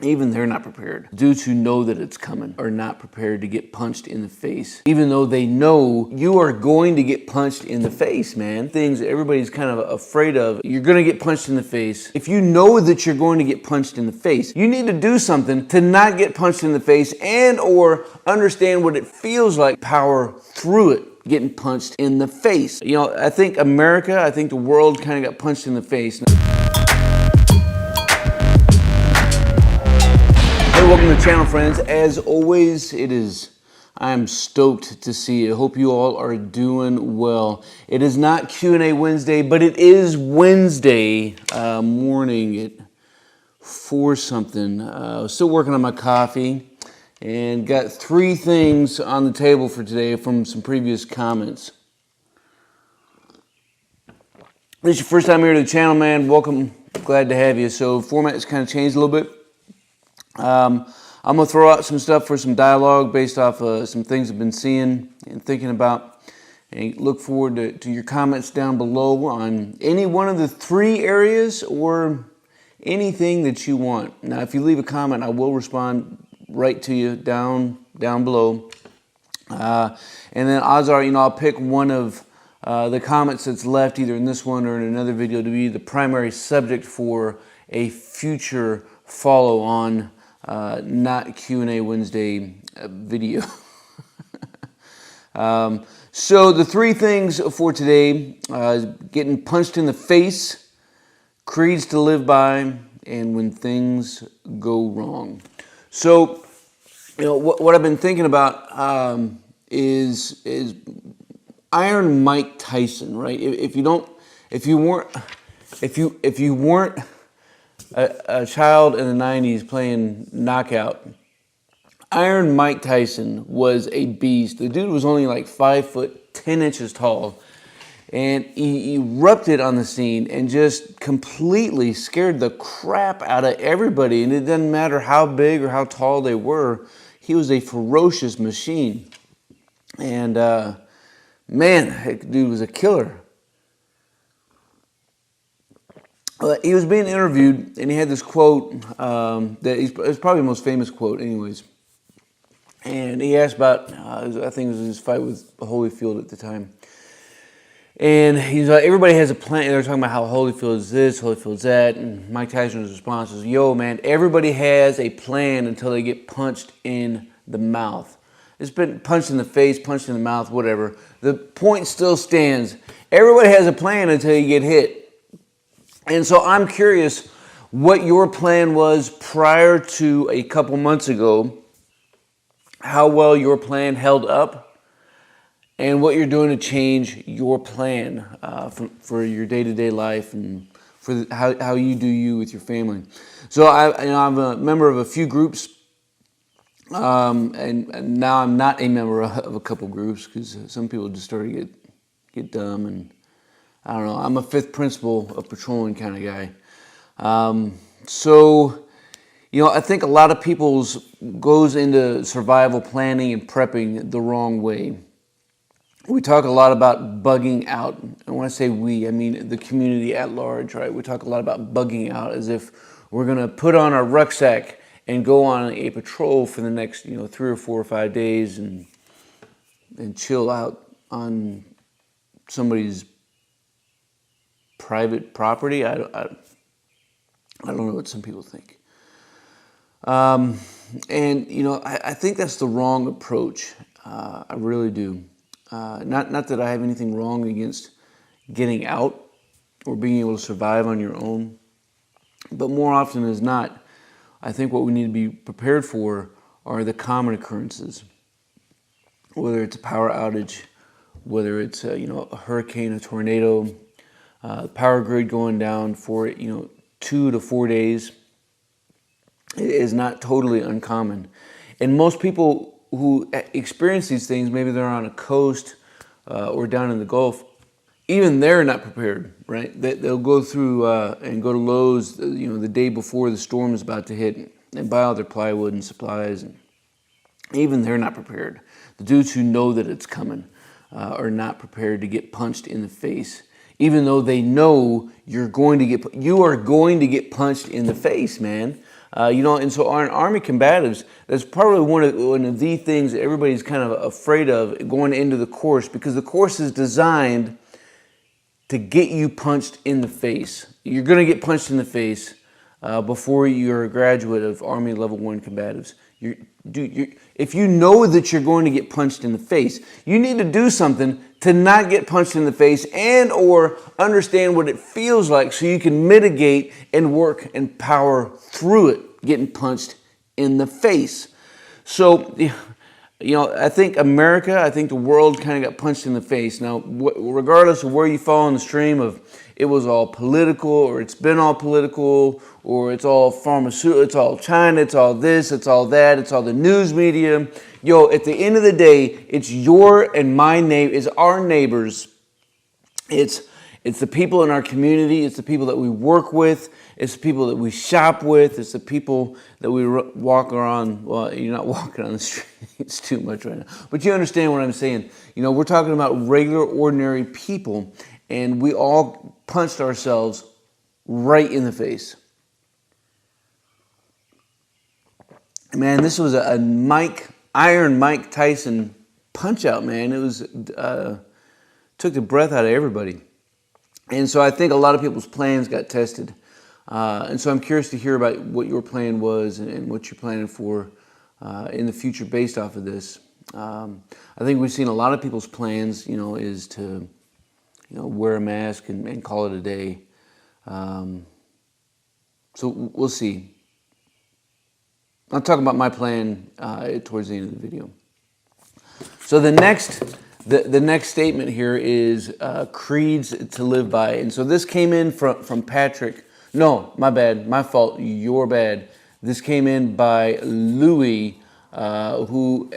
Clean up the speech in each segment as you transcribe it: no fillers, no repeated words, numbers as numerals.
Even they're not prepared. Dudes who know that it's coming are not prepared to get punched in the face, even though they know you are going to get punched in the face, man. Things that everybody's kind of afraid of. You're going to get punched in the face. If you know that you're going to get punched in the face, you need to do something to not get punched in the face and or understand what it feels like, power through it, getting punched in the face. You know, I think the world kind of got punched in the face. Hey, welcome to the channel, friends. As always, I am stoked to see you. I hope you all are doing well. It is not Q&A Wednesday, but it is Wednesday morning at 4 something. Still working on my coffee and got 3 things on the table for today from some previous comments. If this is your first time here to the channel, man, welcome. Glad to have you. So format has kind of changed a little bit. I'm going to throw out some stuff for some dialogue based off some things I've been seeing and thinking about. And look forward to your comments down below on any one of the 3 areas or anything that you want. Now, if you leave a comment, I will respond right to you down below. And then odds are, I'll pick one of the comments that's left either in this one or in another video to be the primary subject for a future follow-on not Q&A Wednesday video. So the 3 things for today is getting punched in the face, creeds to live by, and when things go wrong. So, what I've been thinking about is Iron Mike Tyson, right? If you weren't a child in the 90s playing knockout, Iron Mike Tyson was a beast. The dude was only like 5 foot 10 inches tall, and he erupted on the scene and just completely scared the crap out of everybody. And it doesn't matter how big or how tall they were, he was a ferocious machine. And man, that dude was a killer. He was being interviewed, and he had this quote it's probably the most famous quote anyways. And he asked about, I think it was his fight with Holyfield at the time. And he's like, everybody has a plan. They're talking about how Holyfield is this, Holyfield's that. And Mike Tyson's response was, yo, man, everybody has a plan until they get punched in the mouth. It's been punched in the face, punched in the mouth, whatever. The point still stands. Everybody has a plan until you get hit. And so I'm curious what your plan was prior to a couple months ago, how well your plan held up, and what you're doing to change your plan for your day-to-day life and for how you do you with your family. So I'm a member of a few groups, and now I'm not a member of a couple groups because some people just started to get dumb, and I don't know. I'm a 5th principle of patrolling kind of guy. So, I think a lot of people's goes into survival planning and prepping the wrong way. We talk a lot about bugging out. And when I say we, I mean the community at large, right? We talk a lot about bugging out as if we're going to put on our rucksack and go on a patrol for the next, 3 or 4 or 5 days and chill out on somebody's private property. I don't know what some people think. And, I think that's the wrong approach. I really do. Not that I have anything wrong against getting out or being able to survive on your own. But more often than not, I think what we need to be prepared for are the common occurrences. Whether it's a power outage, whether it's a hurricane, a tornado, power grid going down for 2 to 4 days is not totally uncommon. And most people who experience these things, maybe they're on a coast or down in the Gulf, even they're not prepared, right? They'll go through and go to Lowe's, the day before the storm is about to hit and buy all their plywood and supplies. And even they're not prepared. The dudes who know that it's coming are not prepared to get punched in the face, even though they know you are going to get punched in the face, man. And so our Army combatives, that's probably one of the things that everybody's kind of afraid of going into the course, because the course is designed to get you punched in the face. You're going to get punched in the face before you're a graduate of Army Level 1 combatives. If you know that you're going to get punched in the face, you need to do something to not get punched in the face, and or understand what it feels like so you can mitigate and work and power through it, getting punched in the face. So, I think I think the world kind of got punched in the face. Now, regardless of where you fall in the stream of it was all political, or it's been all political, or it's all pharmaceutical, it's all China, it's all this, it's all that, it's all the news media. At the end of the day, it's your and my neighbor, it's our neighbors. It's the people in our community. It's the people that we work with. It's the people that we shop with. It's the people that we walk around. Well, you're not walking on the streets too much right now, but you understand what I'm saying. We're talking about regular, ordinary people, and we all punched ourselves right in the face. Man, this was a Iron Mike Tyson punch out, man. It was took the breath out of everybody. And so I think a lot of people's plans got tested. And so I'm curious to hear about what your plan was and what you're planning for in the future based off of this. I think we've seen a lot of people's plans, is to, wear a mask and call it a day. So we'll see. I'll talk about my plan towards the end of the video. So the next statement here is creeds to live by. And so this came in from Patrick. No, my bad. My fault. Your bad. This came in by Louis, who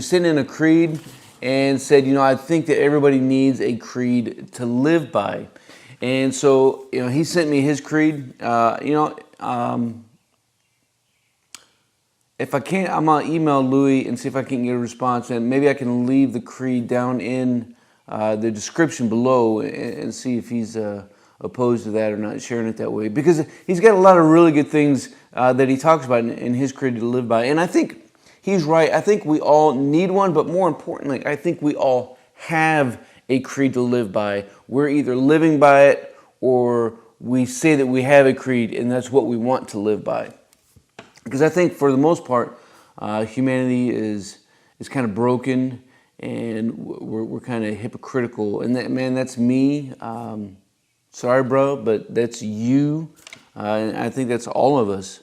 sent in a creed and said, I think that everybody needs a creed to live by. And so, he sent me his creed. If I can't, I'm going to email Louis and see if I can get a response. And maybe I can leave the creed down in the description below and see if he's opposed to that or not, sharing it that way. Because he's got a lot of really good things that he talks about in his creed to live by. And I think he's right. I think we all need one, but more importantly, I think we all have a creed to live by. We're either living by it or we say that we have a creed and that's what we want to live by. Because I think for the most part, humanity is kind of broken, and we're kind of hypocritical. And that's me. Sorry, bro, but that's you. And I think that's all of us.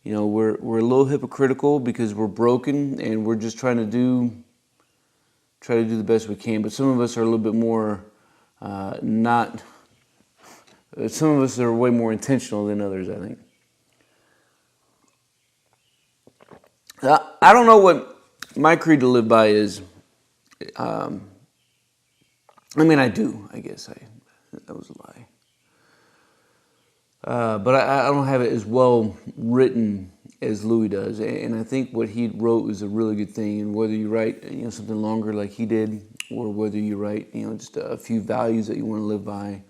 We're a little hypocritical because we're broken, and we're just try to do the best we can. But some of us are a little bit more not. Some of us are way more intentional than others, I think. I don't know what my creed to live by is. I do, I guess. That was a lie. But I don't have it as well written as Louis does. And I think what he wrote was a really good thing. And whether you write something longer like he did, or whether you write just a few values that you want to live by,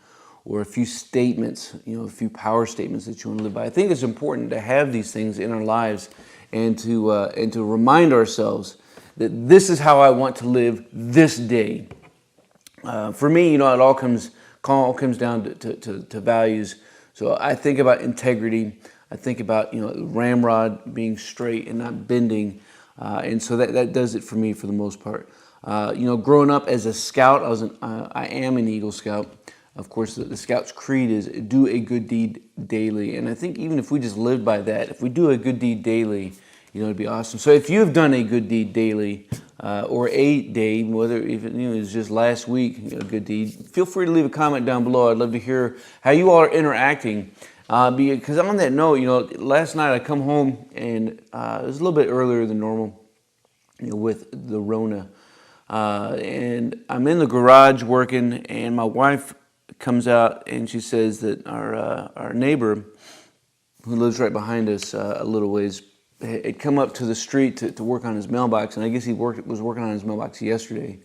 or a few statements, a few power statements that you want to live by. I think it's important to have these things in our lives and to remind ourselves that this is how I want to live this day. For me, it all comes down to values. So I think about integrity. I think about ramrod being straight and not bending, and so that does it for me for the most part. Growing up as a scout, I am an Eagle Scout. Of course, the Scout's creed is do a good deed daily. And I think even if we just live by that, if we do a good deed daily, it'd be awesome. So if you've done a good deed daily, or a day, whether even it was just last week, a good deed, feel free to leave a comment down below. I'd love to hear how you all are interacting. Because on that note, last night I come home and it was a little bit earlier than normal, with the Rona. And I'm in the garage working, and my wife comes out and she says that our neighbor, who lives right behind us a little ways, had come up to the street to work on his mailbox, and I guess he was working on his mailbox yesterday.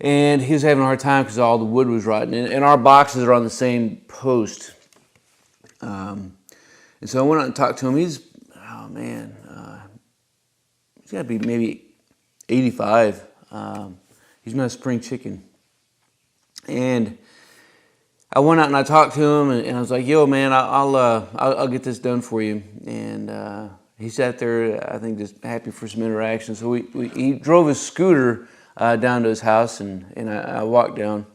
And he was having a hard time because all the wood was rotten, and our boxes are on the same post. And so I went out and talked to him. He's man, he's got to be maybe 85. He's my spring chicken. And I went out and I talked to him, and I was like, "Yo, man, I'll get this done for you." And he sat there, I think, just happy for some interaction. So he drove his scooter down to his house, and I walked down.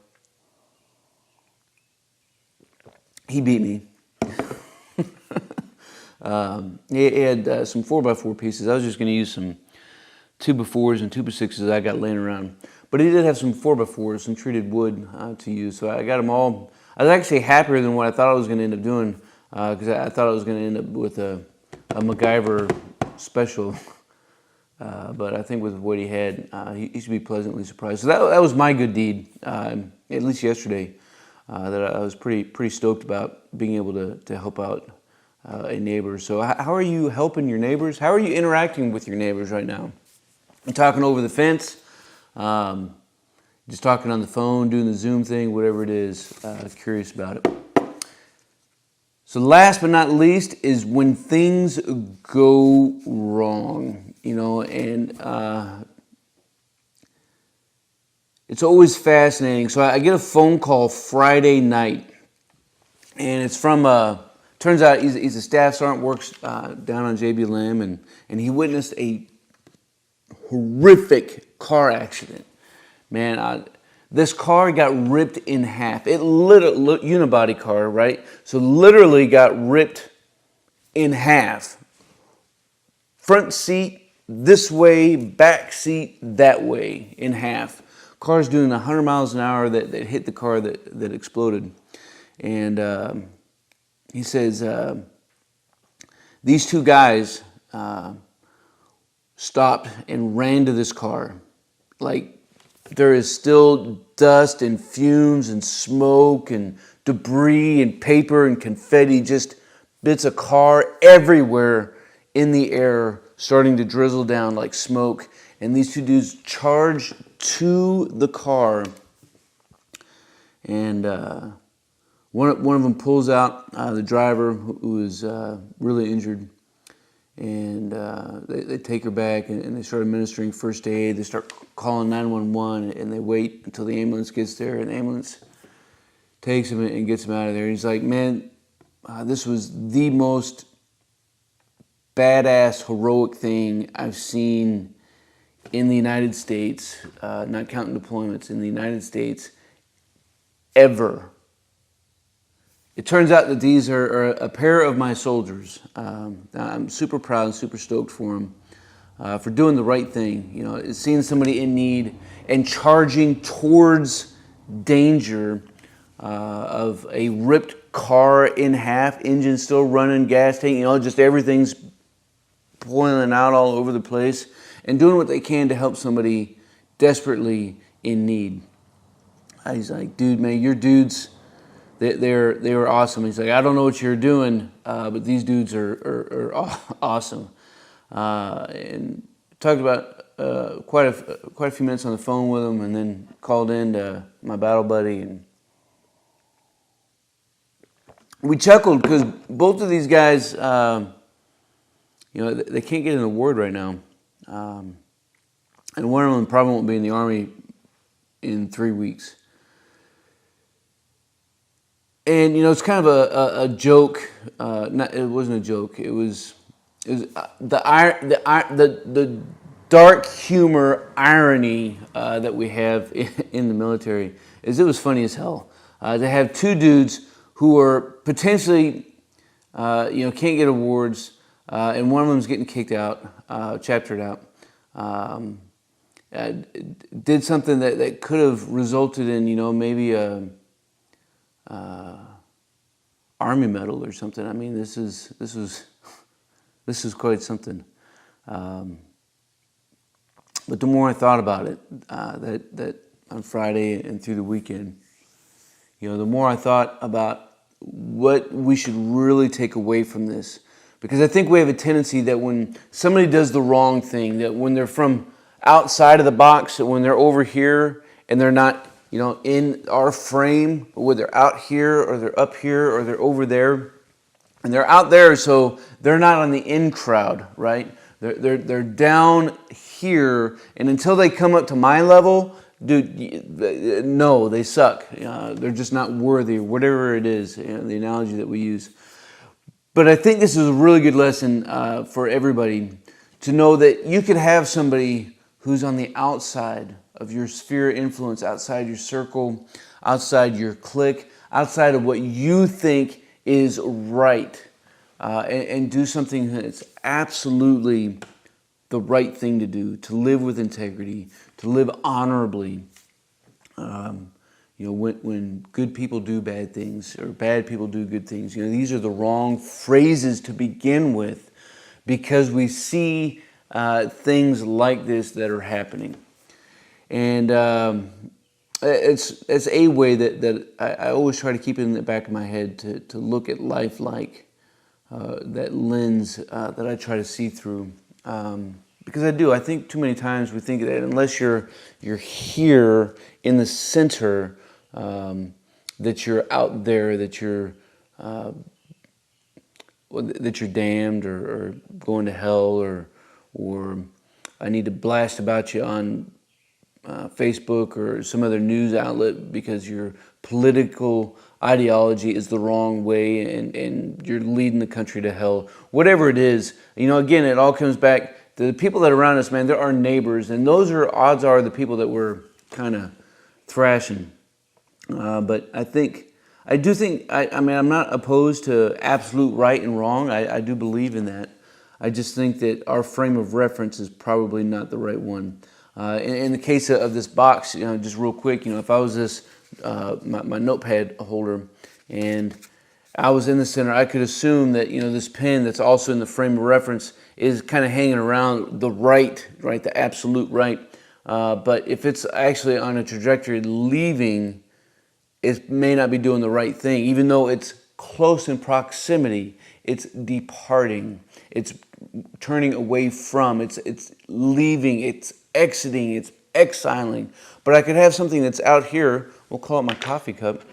He beat me. He had some 4x4 pieces. I was just going to use some 2x4s and 2x6s I got laying around. But he did have some 4x4s, some treated wood to use. So I got them all. I was actually happier than what I thought I was going to end up doing, because I thought I was going to end up with a MacGyver special. But I think with what he had, he should be pleasantly surprised. So that was my good deed, at least yesterday, that I was pretty stoked about being able to help out a neighbor. So how are you helping your neighbors? How are you interacting with your neighbors right now? You talking over the fence? Just talking on the phone, doing the Zoom thing, whatever it is. Curious about it. So last but not least is when things go wrong, and it's always fascinating. So I get a phone call Friday night, and it's from turns out he's a staff sergeant, works down on JBLM, and he witnessed a horrific car accident. Man, this car got ripped in half. It literally, unibody car, right? So literally got ripped in half. Front seat this way, back seat that way, in half. Car's doing 100 miles an hour that hit the car that exploded. And he says, these two guys stopped and ran to this car. Like, there is still dust and fumes and smoke and debris and paper and confetti, just bits of car everywhere in the air, starting to drizzle down like smoke. And these two dudes charge to the car, and one of them pulls out the driver, who is really injured. And they take her back, and they start administering first aid. They start calling 911, and they wait until the ambulance gets there, and the ambulance takes him and gets him out of there. He's like, man, this was the most badass, heroic thing I've seen in the United States, not counting deployments, in the United States, ever. It turns out that these are a pair of my soldiers. I'm super proud and super stoked for them, for doing the right thing. Seeing somebody in need and charging towards danger of a ripped car in half, engine still running, gas tank, just everything's boiling out all over the place, and doing what they can to help somebody desperately in need. He's like, dude, man, your dudes, they were awesome. He's like, I don't know what you're doing, but these dudes are awesome. And talked about quite a few minutes on the phone with him, and then called in to my battle buddy, and we chuckled because both of these guys, they can't get an award right now, and one of them probably won't be in the Army in 3 weeks. And it's kind of a joke. It wasn't a joke. It was the dark humor irony that we have in the military. Is it was funny as hell to have two dudes who are potentially can't get awards, and one of them's getting kicked out, chaptered out. Did something that could have resulted in maybe a Army medal or something. I mean, this was quite something. But the more I thought about it, that on Friday and through the weekend, the more I thought about what we should really take away from this. Because I think we have a tendency that when somebody does the wrong thing, that when they're from outside of the box, that when they're over here and they're not in our frame, whether they're out here or they're up here or they're over there, and they're out there, so they're not on the in crowd, right? They're down here, and until they come up to my level, dude, no, they suck. They're just not worthy, whatever it is, the analogy that we use. But I think this is a really good lesson for everybody to know that you could have somebody who's on the outside of your sphere of influence, outside your circle, outside your clique, outside of what you think is right, and do something that's absolutely the right thing to do, to live with integrity, to live honorably. When good people do bad things or bad people do good things, these are the wrong phrases to begin with, because we see things like this that are happening. And it's a way that I always try to keep it in the back of my head to look at life like that lens that I try to see through. Because I think too many times we think that unless you're here in the center, that you're out there, that you're damned or going to hell, or I need to blast about you on Facebook or some other news outlet because your political ideology is the wrong way and you're leading the country to hell. Whatever it is, again, it all comes back to the people that are around us, man. They're our neighbors, and those are, odds are, the people that we're kind of thrashing. But I do think, I'm not opposed to absolute right and wrong. I do believe in that. I just think that our frame of reference is probably not the right one. In the case of this box, just real quick, if I was this, my notepad holder, and I was in the center, I could assume that, this pen that's also in the frame of reference is kind of hanging around the right, the absolute right. But if it's actually on a trajectory leaving, it may not be doing the right thing. Even though it's close in proximity, it's departing. It's turning away from. It's leaving. It's exiting. It's exiling. But I could have something that's out here. We'll call it my coffee cup.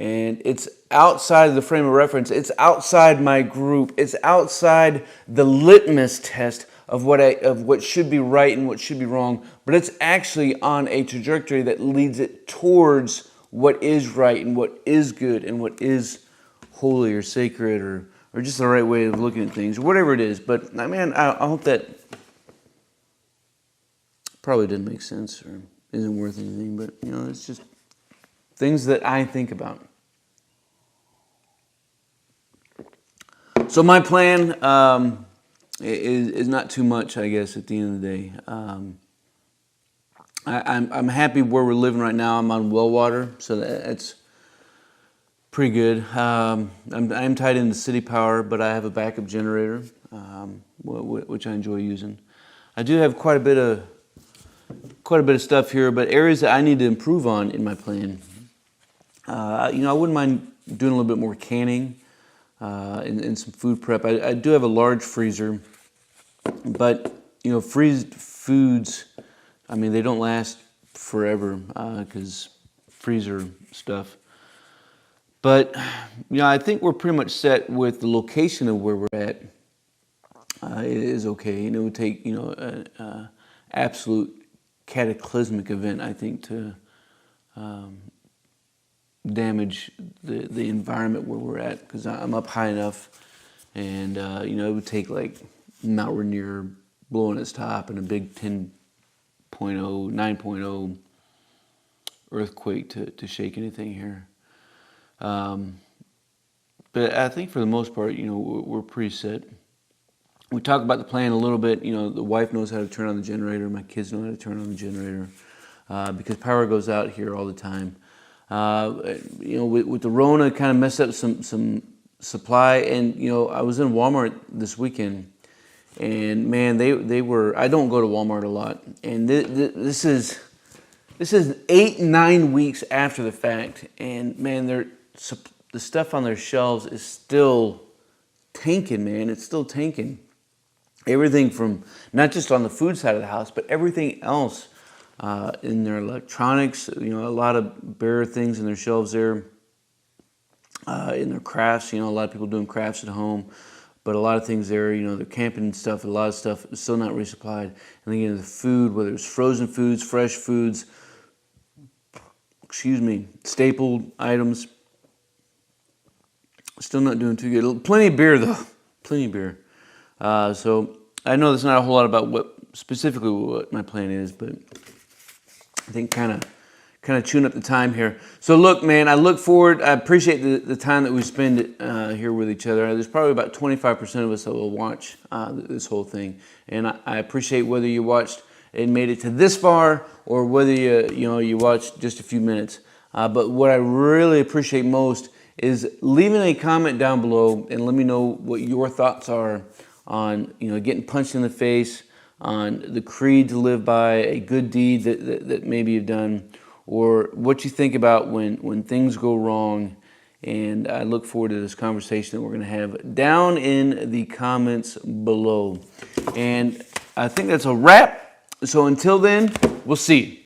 And it's outside of the frame of reference. It's outside my group. It's outside the litmus test of what should be right and what should be wrong. But it's actually on a trajectory that leads it towards what is right and what is good and what is holy or sacred or just the right way of looking at things, or whatever it is. But I hope that probably didn't make sense or isn't worth anything. But it's just things that I think about. So my plan is not too much, I guess, at the end of the day. I'm happy where we're living right now. I'm on well water, so that's pretty good. I'm tied into city power, but I have a backup generator, which I enjoy using. I do have quite a bit of stuff here, but areas that I need to improve on in my plan. I wouldn't mind doing a little bit more canning and some food prep. I do have a large freezer, but freezed foods, they don't last forever because freezer stuff. But I think we're pretty much set with the location of where we're at. It is okay. It would take an absolute cataclysmic event, I think, to damage the environment where we're at, because I'm up high enough, and it would take like Mount Rainier blowing its top and a big 10.0, 9.0 earthquake to shake anything here. But I think for the most part, we're pretty set. We talk about the plan a little bit. The wife knows how to turn on the generator. My kids know how to turn on the generator because power goes out here all the time. With the Rona, kind of messed up some supply. And I was in Walmart this weekend, and man, they were. I don't go to Walmart a lot, and this is 8-9 weeks after the fact, and man, the stuff on their shelves is still tanking, man. It's still tanking. Everything from, not just on the food side of the house, but everything else in their electronics. A lot of bare things in their shelves there. in their crafts. You know, a lot of people doing crafts at home, but a lot of things there, you know, they're camping and stuff. A lot of stuff is still not resupplied. And then again, the food, whether it's frozen foods, fresh foods, stapled items, still not doing too good. Plenty of beer though, plenty of beer. So I know there's not a whole lot about what specifically what my plan is, but I think kind of chewing up the time here. So look, man, I look forward. I appreciate the time that we spend here with each other. There's probably about 25% of us that will watch this whole thing, and I appreciate whether you watched and made it to this far or whether you watched just a few minutes. But what I really appreciate most is leaving a comment down below and let me know what your thoughts are on getting punched in the face, on the creed to live by, a good deed that maybe you've done, or what you think about when things go wrong. And I look forward to this conversation that we're going to have down in the comments below. And I think that's a wrap. So until then, we'll see you.